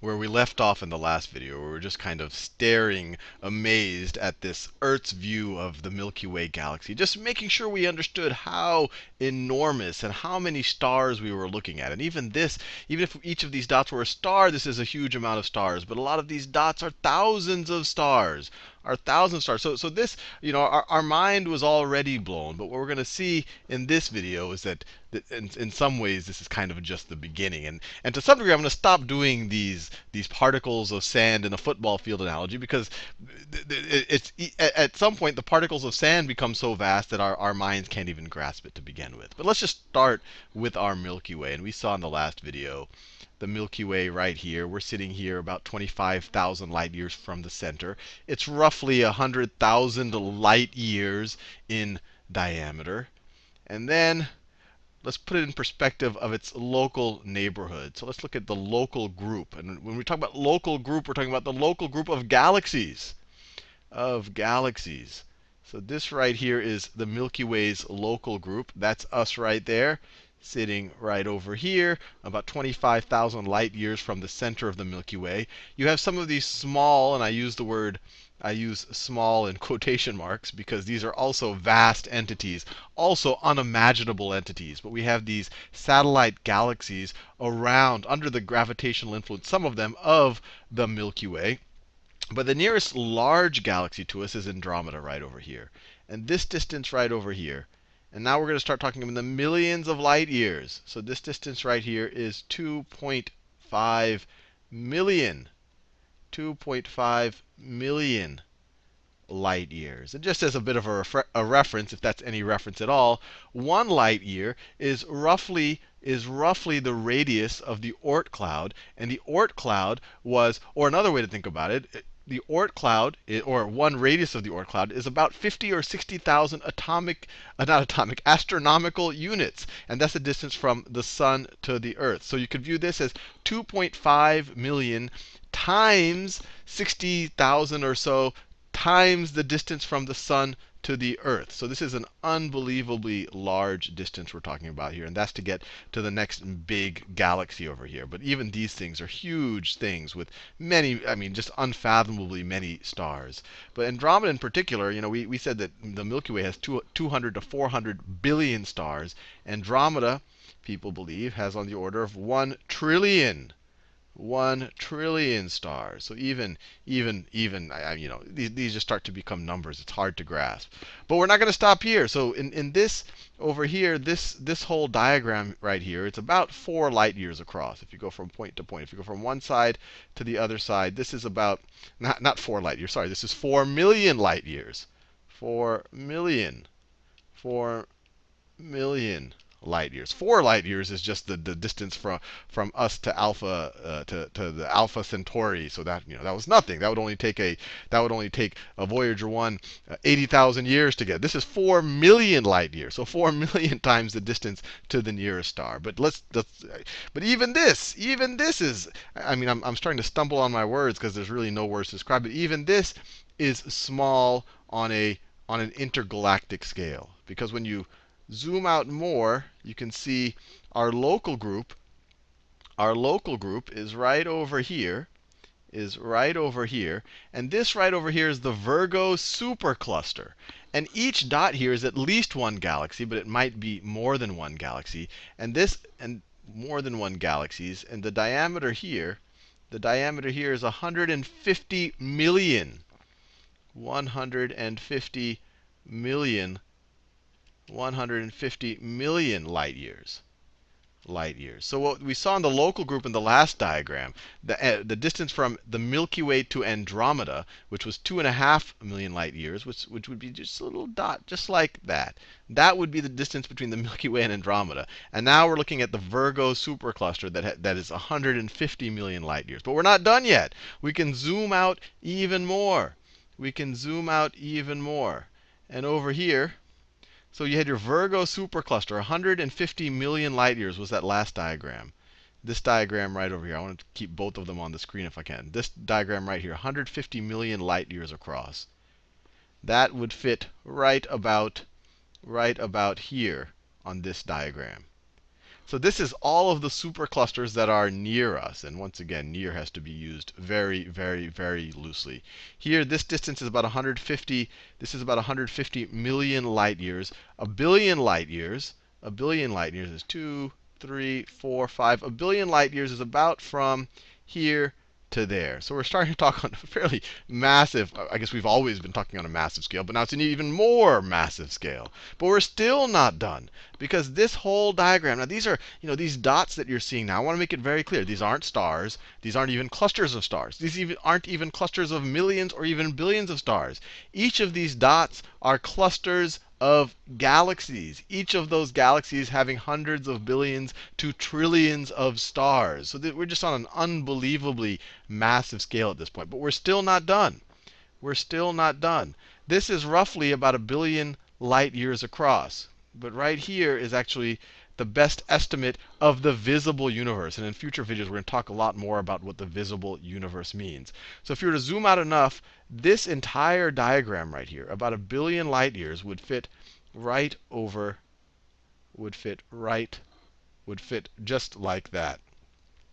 where we left off in the last video, where we were just kind of staring amazed at this Earth's view of the Milky Way galaxy, just making sure we understood how enormous and how many stars we were looking at. And even if each of these dots were a star, this is a huge amount of stars. But a lot of these dots are thousands of stars. So this, our mind was already blown. But what we're going to see in this video is that in some ways this is kind of just the beginning. And to some degree, I'm going to stop doing these particles of sand in a football field analogy, because at some point the particles of sand become so vast that our minds can't even grasp it to begin with. But let's just start with our Milky Way. And we saw in the last video the Milky Way right here. We're sitting here about 25,000 light years from the center. It's roughly 100,000 light years in diameter. And then let's put it in perspective of its local neighborhood. So let's look at the local group. And when we talk about local group, we're talking about the local group of galaxies. So this right here is the Milky Way's local group. That's us right there, sitting right over here, about 25,000 light years from the center of the Milky Way. You have some of these small, and I use small in quotation marks because these are also vast entities, also unimaginable entities. But we have these satellite galaxies around, under the gravitational influence, some of them, of the Milky Way. But the nearest large galaxy to us is Andromeda right over here. And this distance right over here. And now we're going to start talking in the millions of light years. So this distance right here is 2.5 million. 2.5 million light years. And just as a bit of a reference, if that's any reference at all, 1 light year is roughly the radius of the Oort cloud. And the Oort cloud was, or another way to think about it, the Oort cloud, or one radius of the Oort cloud, is about 50 or 60,000 astronomical units. And that's the distance from the sun to the Earth. So you could view this as 2.5 million times 60,000 or so times the distance from the sun to the Earth. So this is an unbelievably large distance we're talking about here. And that's to get to the next big galaxy over here. But even these things are huge things with many, just unfathomably many stars. But Andromeda in particular, we said that the Milky Way has 200 to 400 billion stars. Andromeda, people believe, has on the order of 1 trillion. 1 trillion stars. So even these just start to become numbers. It's hard to grasp. But we're not going to stop here. So in this over here, this whole diagram right here, it's about 4 light years across. If you go from point to point, if you go from one side to the other side, this is about not 4 light years. Sorry, this is 4 million light years. 4 million. 4 million light years. 4 light years is just the distance from us to Alpha to the Alpha Centauri. So that that was nothing. That would only take a Voyager 1 80,000 years to get. This is 4 million light years. So 4 million times the distance to the nearest star. But but even this is, I'm starting to stumble on my words because there's really no words to describe it. Even this is small on an intergalactic scale, because when you zoom out more, you can see our local group. Our local group is right over here. And this right over here is the Virgo supercluster. And each dot here is at least 1 galaxy, but it might be more than 1 galaxy. And more than 1 galaxies. And the diameter here is 150 million. 150 million light years. So what we saw in the local group in the last diagram, the distance from the Milky Way to Andromeda, which was 2.5 million light years, which would be just a little dot, just like that. That would be the distance between the Milky Way and Andromeda. And now we're looking at the Virgo supercluster that is 150 million light years. But we're not done yet. We can zoom out even more. And over here, so you had your Virgo supercluster, 150 million light years was that last diagram. This diagram right over here, I want to keep both of them on the screen if I can. This diagram right here, 150 million light years across. That would fit right about here on this diagram. So this is all of the superclusters that are near us. And once again, near has to be used very, very, very loosely. Here, this distance is about 150. This is about 150 million light years. A billion light years is 2, 3, 4, 5. A billion light years is about from here to there. So we're starting to talk on a fairly massive, I guess we've always been talking on a massive scale, but now it's an even more massive scale. But we're still not done, because this whole diagram, now these are, these dots that you're seeing now, I want to make it very clear. These aren't stars. These aren't even clusters of stars. These aren't even clusters of millions or even billions of stars. Each of these dots are clusters of galaxies, each of those galaxies having hundreds of billions to trillions of stars. So we're just on an unbelievably massive scale at this point. But we're still not done. We're still not done. This is roughly about a billion light years across. But right here is actually the best estimate of the visible universe. And in future videos, we're going to talk a lot more about what the visible universe means. So if you were to zoom out enough, this entire diagram right here, about a billion light years, would fit right over, would fit just like that.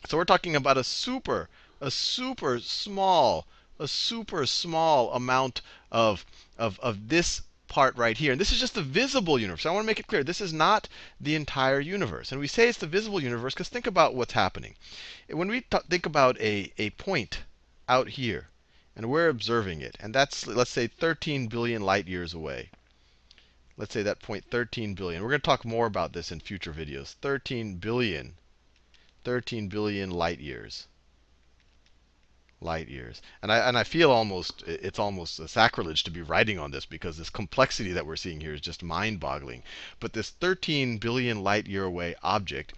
So we're talking about a super small, a super small amount of this part right here. And this is just the visible universe. I want to make it clear. This is not the entire universe. And we say it's the visible universe because think about what's happening. When we think about a point out here, and we're observing it, and that's, let's say, 13 billion light years away. Let's say that point 13 billion. We're going to talk more about this in future videos. 13 billion light years. Light years. And I feel it's almost a sacrilege to be writing on this, because this complexity that we're seeing here is just mind-boggling. But this 13 billion light year away object,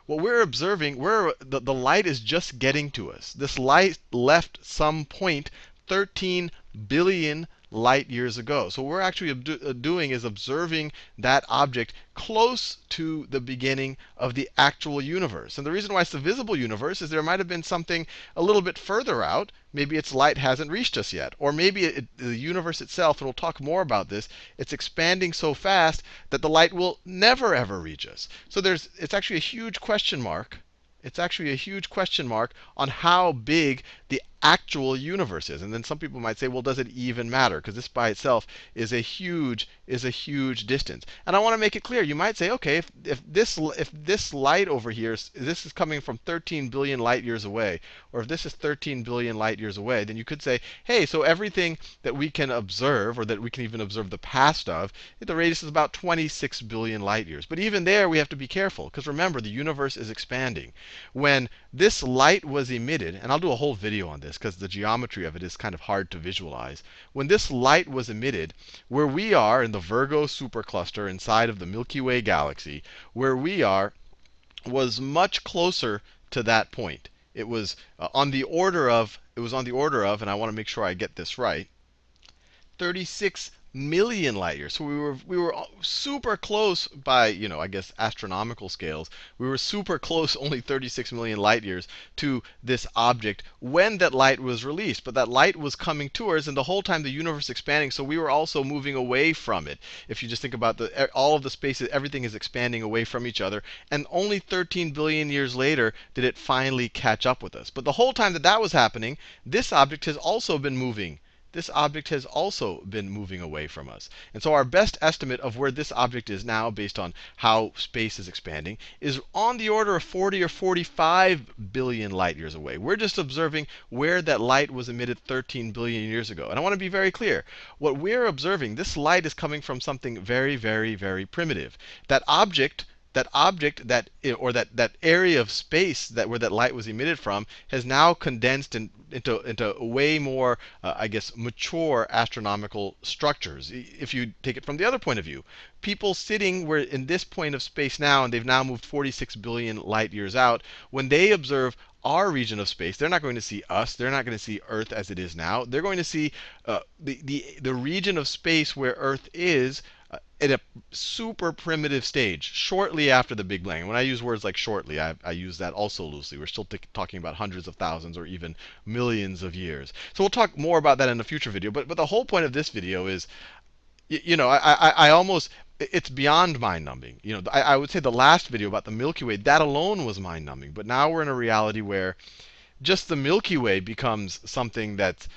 what we're observing, the light is just getting to us. This light left some point 13 billion light years ago. So what we're actually doing is observing that object close to the beginning of the actual universe. And the reason why it's the visible universe is there might have been something a little bit further out. Maybe its light hasn't reached us yet. Or maybe the universe itself, and we'll talk more about this, it's expanding so fast that the light will never, ever reach us. So it's actually a huge question mark. It's actually a huge question mark on how big the actual universe is. And then some people might say, well, does it even matter? Because this by itself is a huge distance. And I want to make it clear. You might say, okay, if this light over here, this is coming from 13 billion light years away, or if this is 13 billion light years away, then you could say, hey, so everything that we can observe, or that we can even observe the past of, the radius is about 26 billion light years. But even there, we have to be careful, because remember, the universe is expanding. When this light was emitted, and I'll do a whole video on this, because the geometry of it is kind of hard to visualize. When this light was emitted, where we are in the Virgo supercluster inside of the Milky Way galaxy, where we are was much closer to that point. It was on the order of, and I want to make sure I get this right, 36 million light years. So we were super close by, I guess astronomical scales. We were super close, only 36 million light years, to this object when that light was released. But that light was coming to us, and the whole time the universe expanding, so we were also moving away from it. If you just think about all of the spaces, everything is expanding away from each other. And only 13 billion years later did it finally catch up with us. But the whole time that was happening, this object has also been moving. This object has also been moving away from us. And so our best estimate of where this object is now, based on how space is expanding, is on the order of 40 or 45 billion light years away. We're just observing where that light was emitted 13 billion years ago. And I want to be very clear. What we're observing, this light is coming from something very, very, very primitive. That object, or that area of space where that light was emitted from, has now condensed into way more, I guess, mature astronomical structures. If you take it from the other point of view, people sitting in this point of space now, and they've now moved 46 billion light years out, when they observe our region of space, they're not going to see us. They're not going to see Earth as it is now. They're going to see the region of space where Earth is at a super primitive stage, shortly after the Big Bang. And when I use words like shortly, I use that also loosely. We're still talking about hundreds of thousands or even millions of years. So we'll talk more about that in a future video. But the whole point of this video is, I almost, it's beyond mind-numbing. I would say the last video about the Milky Way, that alone was mind-numbing. But now we're in a reality where just the Milky Way becomes something that's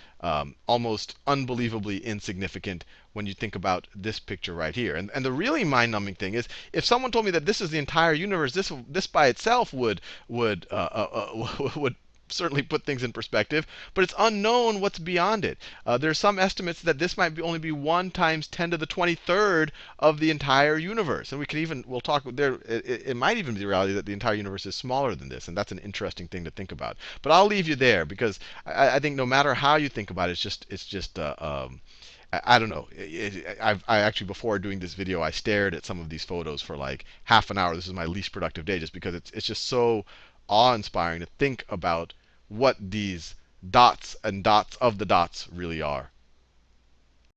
almost unbelievably insignificant when you think about this picture right here. And the really mind-numbing thing is, if someone told me that this is the entire universe, this by itself would certainly put things in perspective. But it's unknown what's beyond it. There's some estimates that this might only be 1 times 10 to the 23rd of the entire universe. And we'll talk there. It might even be the reality that the entire universe is smaller than this, and that's an interesting thing to think about. But I'll leave you there because I think no matter how you think about it, it's just I don't know. I actually, before doing this video, I stared at some of these photos for like half an hour. This is my least productive day, just because it's just so awe-inspiring to think about what these dots and dots of the dots really are.